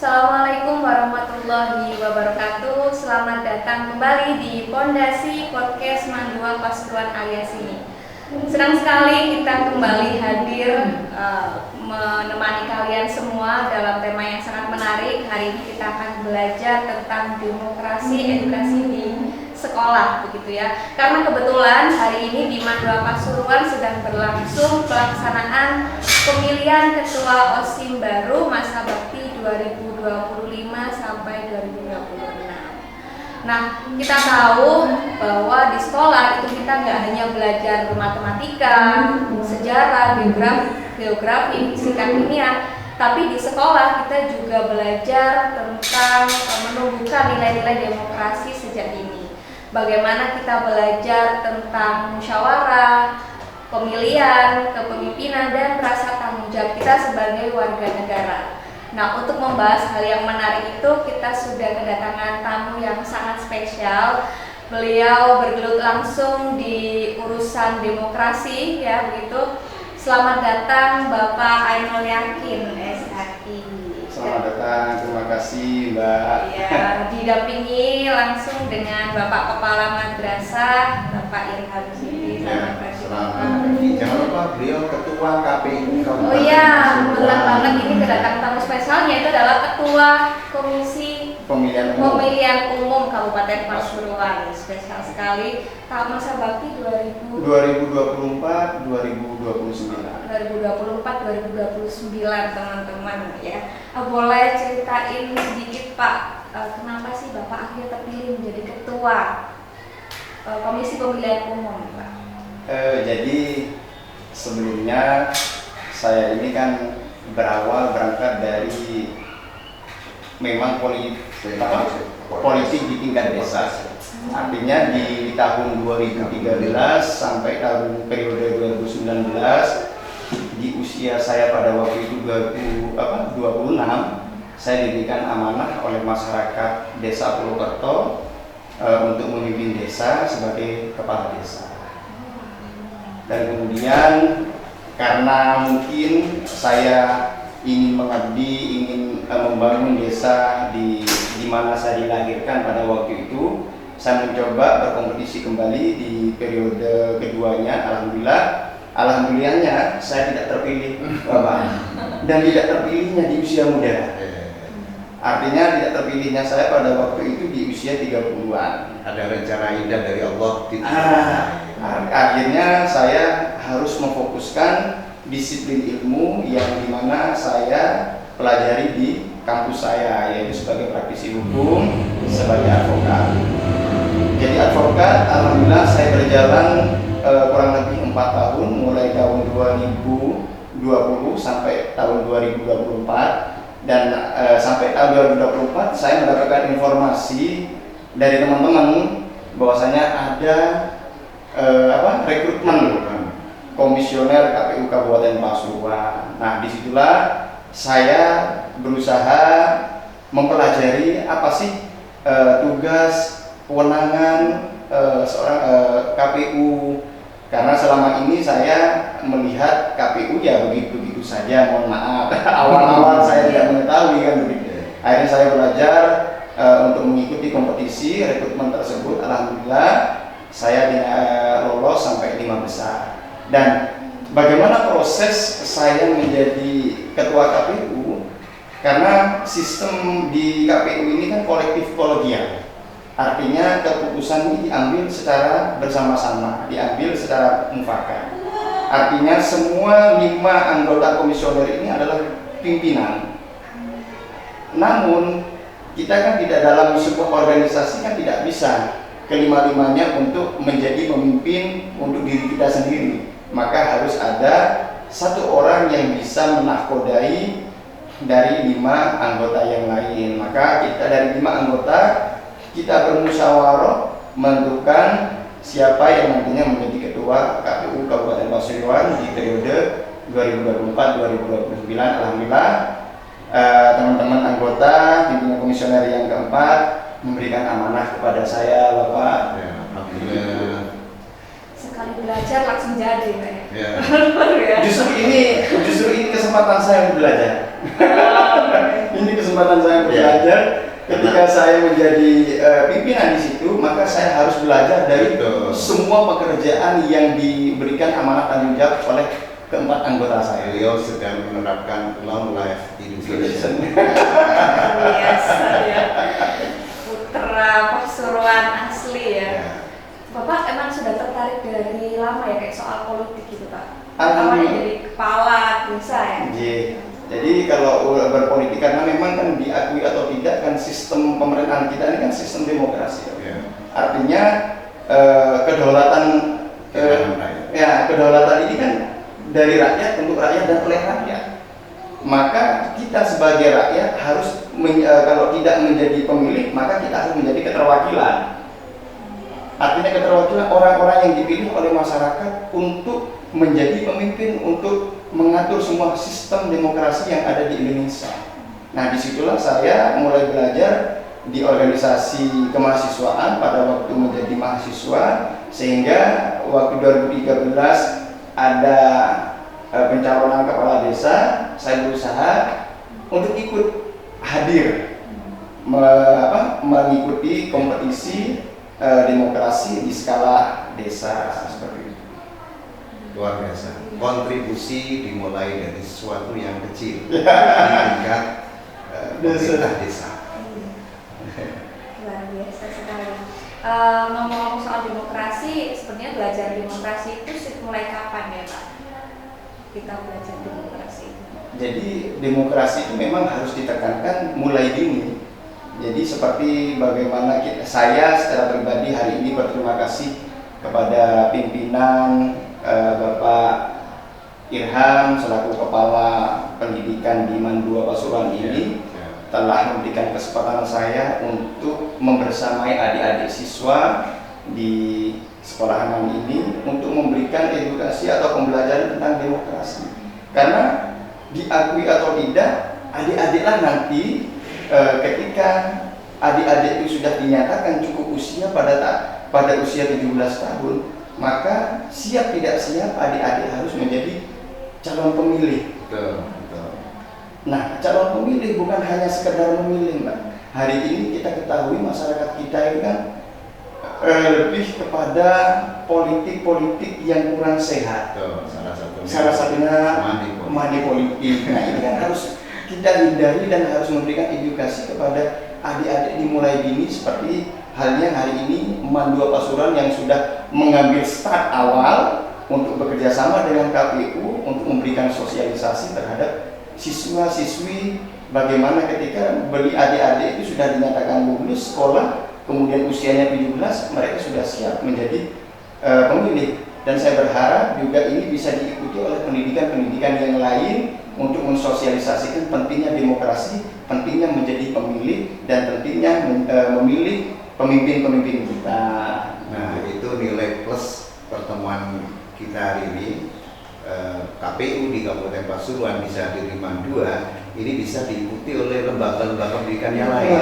Assalamualaikum warahmatullahi wabarakatuh. Selamat datang kembali di Pondasi Podcast Mandua Pasuruan alias ini. Senang sekali kita kembali hadir menemani kalian semua dalam tema yang sangat menarik. Hari ini kita akan belajar tentang demokrasi edukasi di sekolah, begitu ya. Karena kebetulan hari ini di Mandua Pasuruan sedang berlangsung pelaksanaan pemilihan ketua OSIM baru masa bakti 2025 sampai 2026. Nah, kita tahu bahwa di sekolah itu kita nggak hanya belajar matematika, sejarah, geografi, fisika, kimia, tapi di sekolah kita juga belajar tentang menumbuhkan nilai-nilai demokrasi sejak dini. Bagaimana kita belajar tentang musyawarah, pemilihan, kepemimpinan, dan rasa tanggung jawab kita sebagai warga negara. Nah, untuk membahas hal yang menarik itu, kita sudah kedatangan tamu yang sangat spesial. Beliau bergelut langsung di urusan demokrasi, ya begitu. Selamat datang Bapak Ainul Yakin, SHI. Selamat datang, terima kasih Mbak. Ya, didampingi langsung dengan Bapak Kepala Madrasah, Bapak Irham Siti. Selamat pagi. Jangan lupa beliau Ketua KPU Kabupaten Oh iya, Pasuruan. benar banget, ini kedatangan tamu spesialnya itu adalah Ketua Komisi Pemilihan Umum Kabupaten Pasuruan. Spesial sekali. Tahun masa bakti 2024-2029. 2024-2029 teman-teman ya. Boleh ceritain sedikit Pak, kenapa sih Bapak akhirnya terpilih menjadi Ketua Komisi Pemilihan Umum Pak? Jadi sebelumnya saya ini kan berawal berangkat dari memang politik di tingkat desa. Artinya di tahun 2013 sampai tahun periode 2019 di usia saya pada waktu itu 26, saya diberikan amanah oleh masyarakat Desa Purwokerto untuk memimpin desa sebagai kepala desa. Dan kemudian karena mungkin saya ingin mengabdi, ingin membangun desa di mana saya dilahirkan pada waktu itu, saya mencoba berkompetisi kembali di periode keduanya. Alhamdulillahnya saya tidak terpilih Bapak, dan tidak terpilihnya di usia muda. Artinya tidak terpilihnya saya pada waktu itu di usia 30-an. Ada rencana indah dari Allah. Akhirnya saya harus memfokuskan disiplin ilmu yang dimana saya pelajari di kampus saya, yaitu sebagai praktisi hukum, sebagai advokat. Jadi advokat, alhamdulillah saya berjalan kurang lebih 4 tahun, mulai tahun 2020 sampai tahun 2024. Dan sampai tahun 2024 saya mendapatkan informasi dari teman-teman bahwasanya ada rekrutmen komisioner KPU Kabupaten Pasuruan. Nah, disitulah saya berusaha mempelajari apa sih tugas kewenangan seorang KPU, karena selama ini saya melihat KPU ya begitu-begitu saja, mohon maaf. Awal-awal saya tidak mengetahui kan begitu. Akhirnya saya belajar untuk mengikuti kompetisi rekrutmen tersebut. Alhamdulillah saya lolos sampai 5 besar. Dan bagaimana proses saya menjadi ketua KPU? Karena sistem di KPU ini kan kolektif kolegial. Artinya keputusan ini diambil secara bersama-sama, diambil secara mufakat. Artinya semua 5 anggota komisioner ini adalah pimpinan. Namun kita kan tidak dalam sebuah organisasi kan tidak bisa kelima-limanya untuk menjadi pemimpin untuk diri kita sendiri. Maka harus ada satu orang yang bisa menakodai dari 5 anggota yang lain. Maka kita dari 5 anggota kita bermusyawarah menentukan siapa yang nantinya menjadi ketua KPU Kabupaten Pasuruan di periode 2024-2029. Alhamdulillah teman-teman anggota pimpinan komisioner yang keempat memberikan amanah kepada saya, Bapak. Ya, alhamdulillah. Sekali belajar langsung jadi, Pak. Ya. Justru ini kesempatan saya untuk belajar. Ini kesempatan kesempatan saya belajar. Ketika saya menjadi pimpinan di situ, maka saya harus belajar dari semua pekerjaan yang diberikan amanah tanggung jawab oleh keempat anggota saya. Beliau sedang menerapkan long life education. Biasa ya. Putra Pasuruan asli ya. Bapak emang sudah tertarik dari lama ya kayak soal politik gitu Pak? Awalnya jadi kepala desa ya? Iya. Jadi kalau berpolitik, karena memang kan diakui atau tidak kan sistem pemerintahan kita ini kan sistem demokrasi. Artinya kedaulatan kedaulatan ini kan dari rakyat untuk rakyat dan oleh rakyat. Maka kita sebagai rakyat harus kalau tidak menjadi pemilik, maka kita harus menjadi keterwakilan. Artinya keterwakilan orang-orang yang dipilih oleh masyarakat untuk menjadi pemimpin, untuk mengatur semua sistem demokrasi yang ada di Indonesia. Nah, disitulah saya mulai belajar di organisasi kemahasiswaan pada waktu menjadi mahasiswa, sehingga waktu 2013 ada pencalonan kepala desa, saya berusaha untuk ikut hadir mengikuti kompetisi demokrasi di skala desa seperti itu. Luar biasa. Kontribusi dimulai dari sesuatu yang kecil di tingkat pemerintah desa. Luar biasa sekali. Ngomong-ngomong soal demokrasi, sebenarnya belajar demokrasi itu mulai kapan ya Pak? Kita belajar demokrasi. Jadi demokrasi itu memang harus ditekankan mulai dini. Jadi seperti bagaimana saya secara pribadi hari ini berterima kasih kepada pimpinan Bapak Irham selaku Kepala Pendidikan di Mandua Pasuruan ini telah memberikan kesempatan saya untuk membersamai adik-adik siswa di sekolahan ini untuk memberikan edukasi atau pembelajaran tentang demokrasi. Karena diakui atau tidak, adik-adiklah nanti ketika adik-adik itu sudah dinyatakan cukup usia pada usia 17 tahun, maka siap tidak siap adik-adik harus menjadi calon pemilih. Nah, calon pemilih bukan hanya sekedar memilih, Mbak. Hari ini kita ketahui masyarakat kita itu kan lebih kepada politik-politik yang kurang sehat. Salah satunya money politik. Nah, ini kan harus kita hindari dan harus memberikan edukasi kepada adik-adik dimulai dini, seperti halnya hari ini Mandua Pasuruan yang sudah mengambil start awal untuk bekerja sama dengan KPU untuk memberikan sosialisasi terhadap siswa-siswi bagaimana ketika adik-adik itu sudah dinyatakan lulus sekolah, kemudian usianya 17, mereka sudah siap menjadi pemilih. Dan saya berharap juga ini bisa diikuti oleh pendidikan-pendidikan yang lain untuk mensosialisasikan pentingnya demokrasi, pentingnya menjadi pemilih, dan pentingnya memilih pemimpin-pemimpin kita. Nah, itu nilai plus pertemuan kita hari ini. KPU di Kabupaten Pasuruan bisa hadir di Mandua, ini bisa diikuti oleh lembaga-lembaga pendidikan yang lain.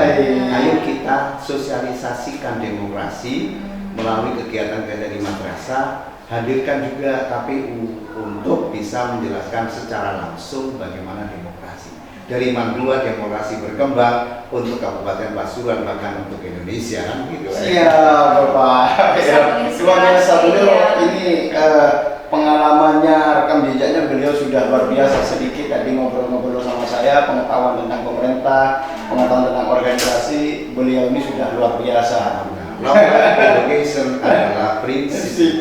Ayo kita sosialisasikan demokrasi melalui kegiatan-kegiatan di madrasah. Hadirkan juga KPU untuk bisa menjelaskan secara langsung bagaimana demokrasi. Dari Mandua demokrasi berkembang untuk Kabupaten Pasuruan, bahkan untuk Indonesia, kan gitu. Siap, Bapak. Luar biasa beliau ini pengalamannya, rekam jejaknya beliau sudah luar biasa. Sedikit tadi ngobrol-ngobrol sama saya, pengetahuan tentang pemerintah, pengetahuan tentang organisasi, beliau ini sudah luar biasa. Long life education adalah prinsip.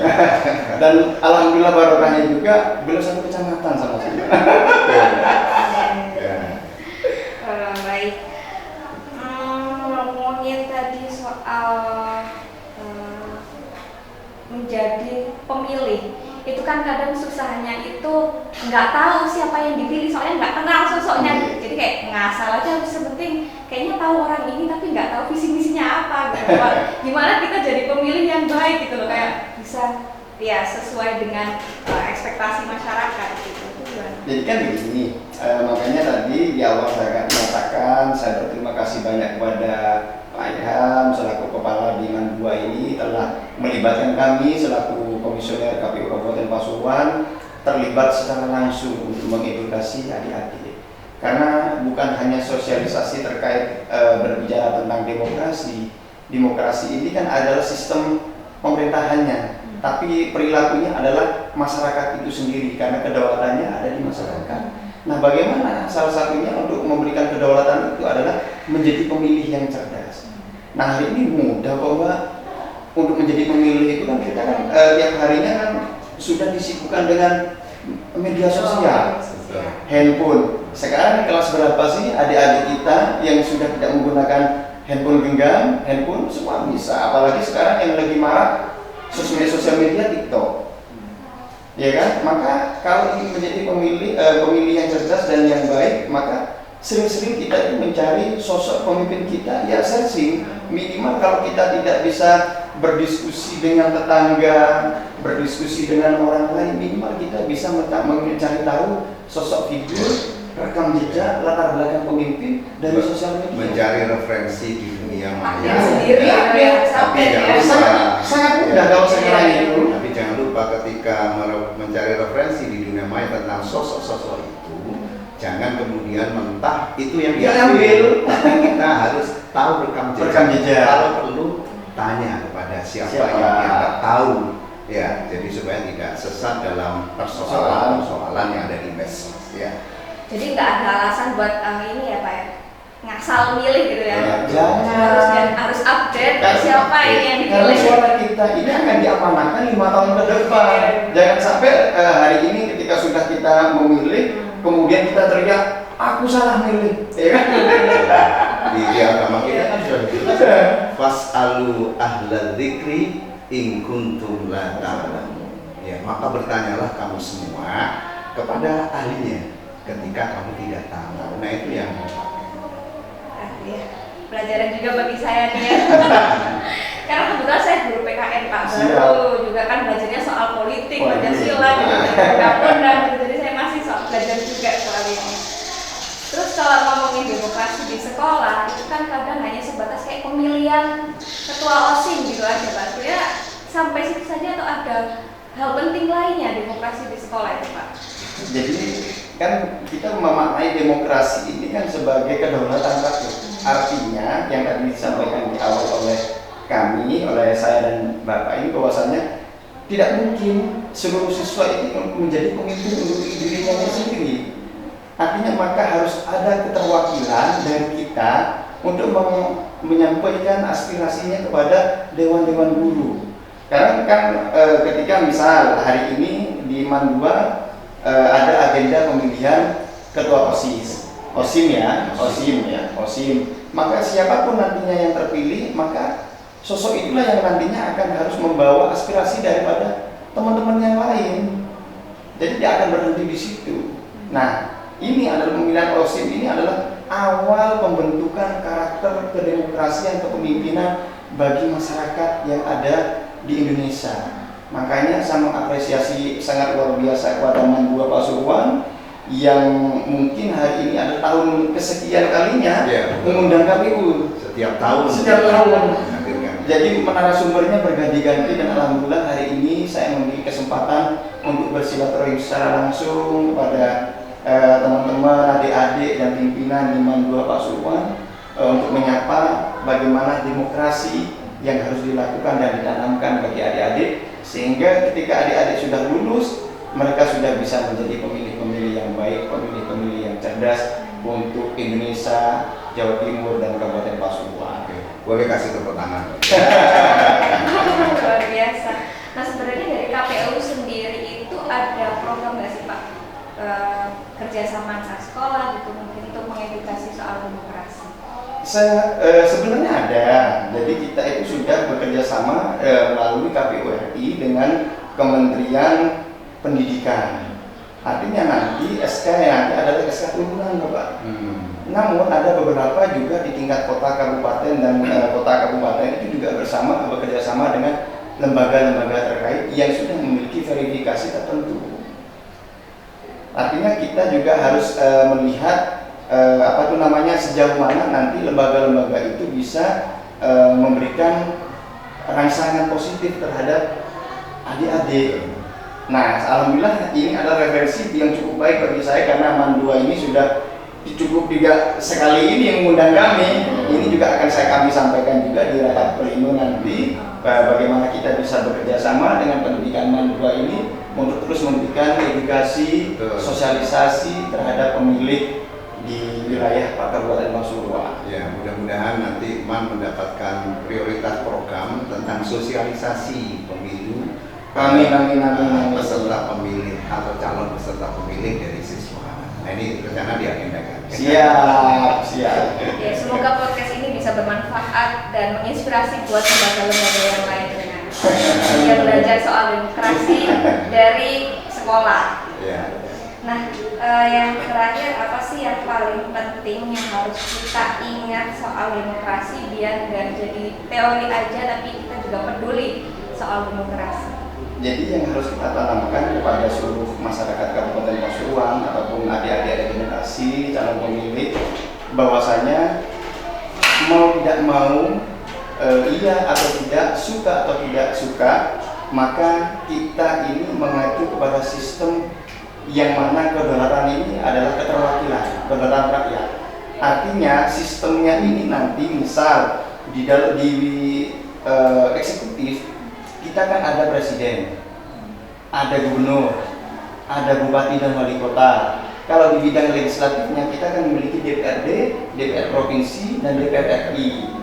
Dan alhamdulillah barokahnya juga beliau satu kecamatan sama saya. Baik. Ngomongin tadi soal menjadi pemilih, itu kan kadang susahnya itu nggak tahu siapa yang dipilih, soalnya nggak kenal sosoknya. Jadi kayak ngasal aja, sepenting kayaknya tahu orang ini tapi nggak tahu visi misinya apa gitu. Gimana kita jadi pemilih yang baik gitu loh, kayak bisa ya sesuai dengan ekspektasi masyarakat gitu. Jadi kan begini, makanya tadi di awal saya akan mengatakan saya berterima kasih banyak kepada Pak Ilham selaku kepala di Mandua ini telah melibatkan kami selaku komisioner KPU Kabupaten Pasuruan terlibat secara langsung untuk mengedukasi adik-adik. Karena bukan bukan hanya sosialisasi terkait berbicara tentang demokrasi. Demokrasi ini kan adalah sistem pemerintahannya, tapi perilakunya adalah masyarakat itu sendiri karena kedaulatannya ada di masyarakat. Nah, bagaimana salah satunya untuk memberikan kedaulatan itu adalah menjadi pemilih yang cerdas. Nah, hari ini mudah bahwa untuk menjadi pemilih itu kan kita kan tiap harinya kan sudah disibukkan dengan media sosial, handphone. Sekarang kelas berapa sih adik-adik kita yang sudah tidak menggunakan handphone genggam, handphone semua bisa. Apalagi sekarang yang lagi marak sosial media TikTok, ya kan? Maka kalau ingin menjadi pemilih yang cerdas dan yang baik, maka sering-sering kita itu mencari sosok pemimpin kita, ya searching. Minimal kalau kita tidak bisa berdiskusi dengan tetangga, berdiskusi dengan orang lain, minimal kita bisa mencari tahu sosok figur, rekam jejak, latar belakang pemimpin dari sosial media. Mencari referensi di dunia maya. Sendiri Tapi jangan lupa, sangat mudah kalau sekarang itu. tapi jangan lupa ketika mencari referensi di dunia maya tentang sosok-sosok itu, jangan kemudian mentah itu yang diambil, tapi kita harus tahu rekam jejak. Kalau perlu tanya kepada siapa yang dianggap tahu, ya. Jadi supaya tidak sesat dalam persoalan yang ada di medsos, ya. Jadi nggak ada alasan buat ini ya Pak ya, ngasal milih gitu ya. Jangan. Harus update siapa ini yang Karena dipilih. suara kita ini akan diamanahkan 5 tahun ke depan. Jangan sampai hari ini ketika sudah kita memilih, kemudian kita teriak, aku salah milih, ya kan? Di agama kita kan sudah jelas. Fas'alu ahla dzikri in kuntum la ta'lamun. Ya, maka bertanyalah kamu semua kepada ahlinya ketika kamu tidak tahu. Nah, itu yang Ya, pelajaran juga bagi saya nih ya. Karena kebetulan saya guru PKN Pak, baru juga kan belajarnya soal politik, Pancasila, undang-undang gitu. Jadi saya masih belajar juga soal ini. Terus kalau ngomongin demokrasi di sekolah, itu kan kadang hanya sebatas kayak pemilihan ketua OSIS gitu aja Pak. Sebenarnya sampai situ saja atau ada hal penting lainnya demokrasi di sekolah itu Pak? Jadi kan kita memaknai demokrasi ini kan sebagai kedaulatan rakyat. Artinya yang tadi disampaikan di awal oleh kami, oleh saya dan Bapak ini bahwasanya tidak mungkin seluruh siswa ini menjadi pemimpin untuk dirinya sendiri. Artinya maka harus ada keterwakilan dari kita untuk menyampaikan aspirasinya kepada dewan-dewan guru. Karena kan ketika misal hari ini di MAN 2 ada agenda pemilihan ketua OSIS, OSIM. Maka siapapun nantinya yang terpilih, maka sosok itulah yang nantinya akan harus membawa aspirasi daripada teman-teman yang lain. Jadi dia akan berhenti di situ. Nah, ini adalah pemilihan OSIM, ini adalah awal pembentukan karakter kedemokrasian kepemimpinan bagi masyarakat yang ada di Indonesia. Makanya saya mengapresiasi sangat luar biasa kepada MAN 2 Pasuruan yang mungkin hari ini ada tahun kesekian kalinya mengundang KPU setiap tahun. Jadi narasumbernya berganti-ganti dan alhamdulillah hari ini saya memiliki kesempatan untuk bersilaturahmi secara langsung kepada teman-teman, adik-adik dan pimpinan di MAN 2 Pasuruan untuk menyapa bagaimana demokrasi yang harus dilakukan dan ditanamkan bagi adik-adik, sehingga ketika adik-adik sudah lulus, mereka sudah bisa menjadi pemilih-pemilih yang baik, pemilih-pemilih yang cerdas untuk Indonesia, Jawa Timur, dan Kabupaten Pasuruan. Boleh kasih tepuk tangan. Luar biasa. Nah sebenarnya dari KPU sendiri itu ada program nggak sih Pak, kerjasama antar sekolah gitu mungkin untuk mengedukasi soal demokrasi? Sebenarnya ada. Jadi kita itu sudah bekerja sama melalui KPU RI dengan Kementerian Pendidikan. Artinya nanti SK yang nanti adalah SK turunan Bapak. Namun ada beberapa juga di tingkat kota kabupaten dan kota kabupaten itu juga bekerja sama dengan lembaga-lembaga terkait yang sudah memiliki verifikasi tertentu. Artinya kita juga harus melihat sejauh mana nanti lembaga-lembaga itu bisa memberikan rangsangan positif terhadap adik-adik. Nah, alhamdulillah ini adalah referensi yang cukup baik bagi saya karena MAN 2 ini sudah cukup juga sekali ini yang mengundang kami. Ini juga akan kami sampaikan juga di rapat pleno nanti, bagaimana kita bisa bekerja sama dengan pendidikan mandua ini untuk terus memberikan edukasi, sosialisasi terhadap pemilih di wilayah Kabupaten Pasuruan. Ya, mudah-mudahan nanti MAN mendapatkan prioritas program tentang sosialisasi pemilu. Amin. Peserta pemilih atau calon peserta pemilih dari siswa. Nah, ini rencana diagendakan. Siap. Ya, semoga podcast ini bisa bermanfaat dan menginspirasi buat lembaga-lembaga yang lain yang belajar soal demokrasi dari sekolah. Ya. Nah, yang terakhir apa sih yang paling penting yang harus kita ingat soal demokrasi biar nggak jadi teori aja tapi kita juga peduli soal demokrasi? Jadi yang harus kita tanamkan kepada seluruh masyarakat Kabupaten Pasuruan ataupun adik-adik generasi calon pemilih bahwasanya mau tidak mau, iya atau tidak, suka atau tidak suka, maka kita ini mengacu kepada sistem yang mana kedaulatan ini adalah kedaulatan rakyat. Artinya sistemnya ini nanti misal di eksekutif kita kan ada presiden, ada gubernur, ada bupati dan wali kota. Kalau di bidang legislatifnya kita kan memiliki DPRD, DPR provinsi dan DPR RI.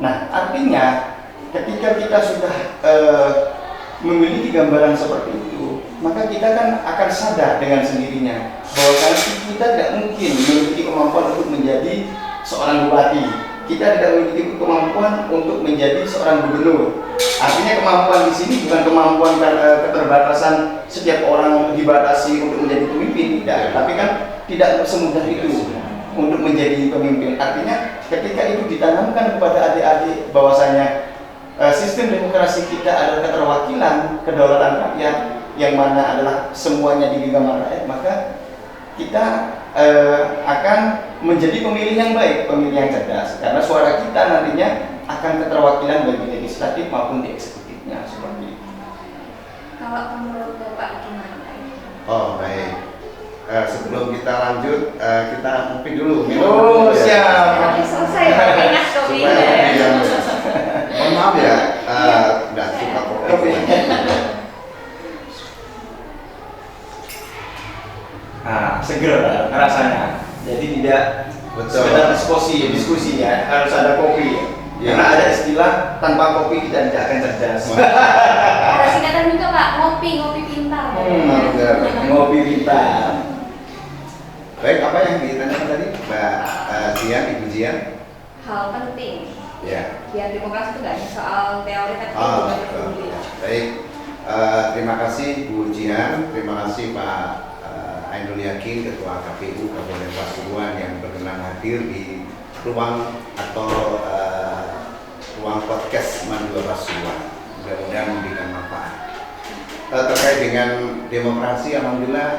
Nah, artinya ketika kita sudah memiliki gambaran seperti itu, maka kita kan akan sadar dengan sendirinya bahwa kita tidak mungkin memiliki kemampuan untuk menjadi seorang bupati. Kita tidak memiliki kemampuan untuk menjadi seorang gubernur. Artinya kemampuan di sini bukan kemampuan keterbatasan setiap orang dibatasi untuk menjadi pemimpin, tidak. Tapi kan tidak semudah itu untuk menjadi pemimpin. Artinya ketika itu ditanamkan kepada adik-adik bahwasanya sistem demokrasi kita adalah keterwakilan, kedaulatan rakyat, yang mana adalah semuanya di genggaman rakyat, maka kita akan menjadi pemilih yang baik, pemilih yang cerdas, karena suara kita nantinya akan keterwakilan bagi legislatif maupun di eksekutifnya seperti itu. Kalau menurut Bapak gimana? Oh, baik. Sebelum kita lanjut, kita ngopi dulu. Oh, siap. Selesai, ingat kopi. Mohon maaf ya, nggak suka kopi. Nah, seger rasanya. Jadi tidak sekedar diskusi ya, harus ada kopi. Ya. Karena ada istilah tanpa kopi kita tidak akan cerdas. Ada singkatan juga Pak, ngopi pintar. Ngopi pintar. Baik, apa yang ditanyakan tadi, Mbak Jian, Ibu Jian? Hal penting. Ya. Biar demokrasi itu nggak hanya soal teori tapi juga peduli. Baik, terima kasih Bu Jian, terima kasih Pak Ainul Yakin, Ketua KPU Kabupaten Pasuruan yang berkenan hadir di ruang atau ruang podcast Mandua Pasuruan. Mudah-mudahan memberikan manfaat. Terkait dengan demokrasi, alhamdulillah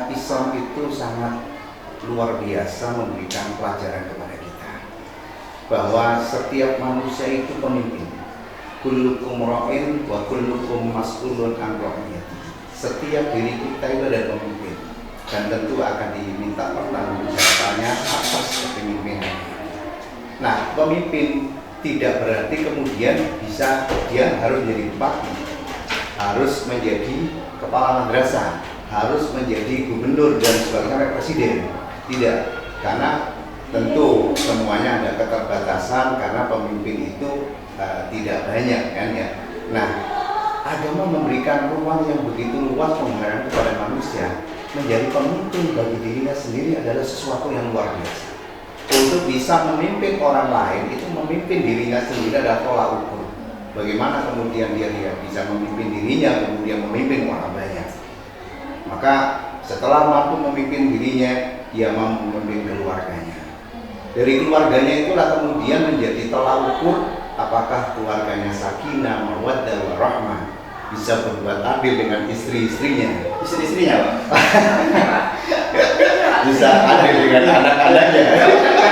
Islam itu sangat luar biasa memberikan pelajaran kepada kita bahwa setiap manusia itu pemimpin. Kullukum ra'in wa kullukum mas'ulun an ra'iyati. Setiap diri kita itu adalah pemimpin dan tentu akan diminta pertanggungjawabannya atas kepemimpinan. Nah, pemimpin tidak berarti kemudian dia harus menjadi bupati, harus menjadi kepala madrasah, harus menjadi gubernur dan sebagainya, presiden. Tidak, karena tentu semuanya ada keterbatasan karena pemimpin itu tidak banyak kan ya. Nah, agama memberikan ruang yang begitu luas penghargaan kepada manusia. Menjadi pemimpin bagi dirinya sendiri adalah sesuatu yang luar biasa. Untuk bisa memimpin orang lain, itu memimpin dirinya sendiri adalah tolak ukur. Bagaimana kemudian dia bisa memimpin dirinya, kemudian memimpin orang banyak. Maka setelah mampu memimpin dirinya, dia mampu memimpin keluarganya. Dari keluarganya itulah kemudian menjadi tolak ukur apakah keluarganya sakinah, mawaddah, warahmah, bisa berbuat adil dengan istri-istrinya. Istri-istrinya, Pak. Bisa adil dengan anak-anaknya.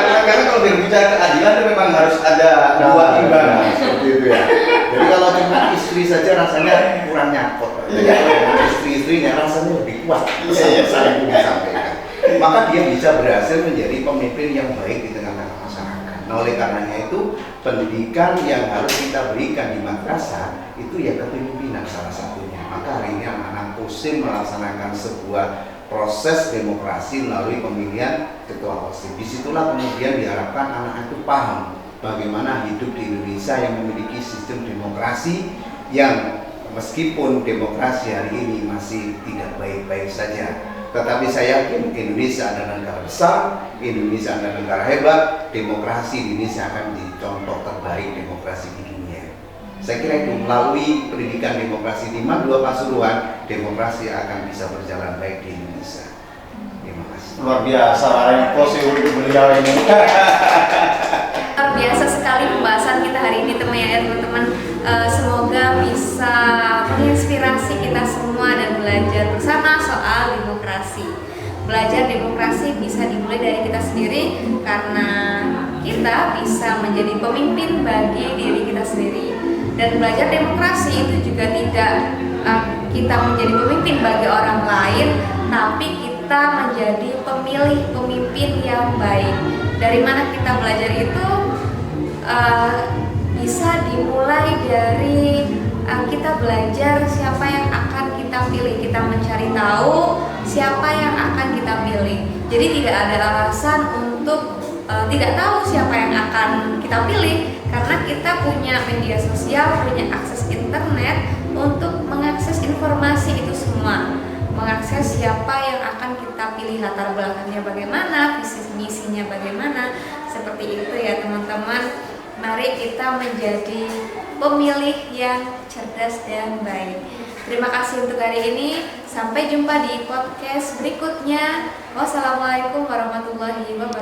Karena kalau berbicara keadilan itu memang harus ada dua timbangan. Seperti itu ya. Jadi kalau cuma istri saja rasanya kurang nyakot. Jadi kalau istri-istrinya rasanya lebih kuat. Iya, Saya ingin sampaikan. maka dia bisa berhasil menjadi pemimpin yang baik di tengah-tengah masyarakat. Nah, oleh karenanya itu pendidikan yang harus kita berikan di madrasah itu ya kepemimpinan salah satunya. Maka hari ini anak-anak OSIM melaksanakan sebuah proses demokrasi melalui pemilihan ketua OSIM. Disitulah kemudian diharapkan anak itu paham bagaimana hidup di Indonesia yang memiliki sistem demokrasi yang meskipun demokrasi hari ini masih tidak baik-baik saja, tetapi saya yakin Indonesia adalah negara besar, Indonesia adalah negara hebat, demokrasi di Indonesia akan menjadi contoh terbaik demokrasi di dunia. Saya kira itu melalui pendidikan demokrasi di Mandua Pasuruan, demokrasi akan bisa berjalan baik di Indonesia. Terima kasih. Luar biasa Wareng Posi untuk beliau ini. Luar biasa sekali pembahasan kita hari ini teman-teman. Semoga bisa menginspirasi kita semua dan belajar bersama soal demokrasi. Belajar demokrasi bisa dimulai dari kita sendiri karena kita bisa menjadi pemimpin bagi diri kita sendiri. Dan belajar demokrasi itu juga tidak kita menjadi pemimpin bagi orang lain, tapi kita menjadi pemilih pemimpin yang baik. Dari mana kita belajar itu bisa dimulai dari kita belajar siapa yang akan kita pilih. Kita mencari tahu siapa yang akan kita pilih. Jadi tidak ada alasan untuk tidak tahu siapa yang akan kita pilih, karena kita punya media sosial, punya akses internet untuk mengakses informasi itu semua, mengakses siapa yang akan kita pilih, latar belakangnya bagaimana, visi misinya bagaimana, seperti itu ya teman-teman. Mari kita menjadi pemilih yang cerdas dan baik. Terima kasih untuk hari ini. Sampai jumpa di podcast berikutnya. Wassalamualaikum warahmatullahi wabarakatuh.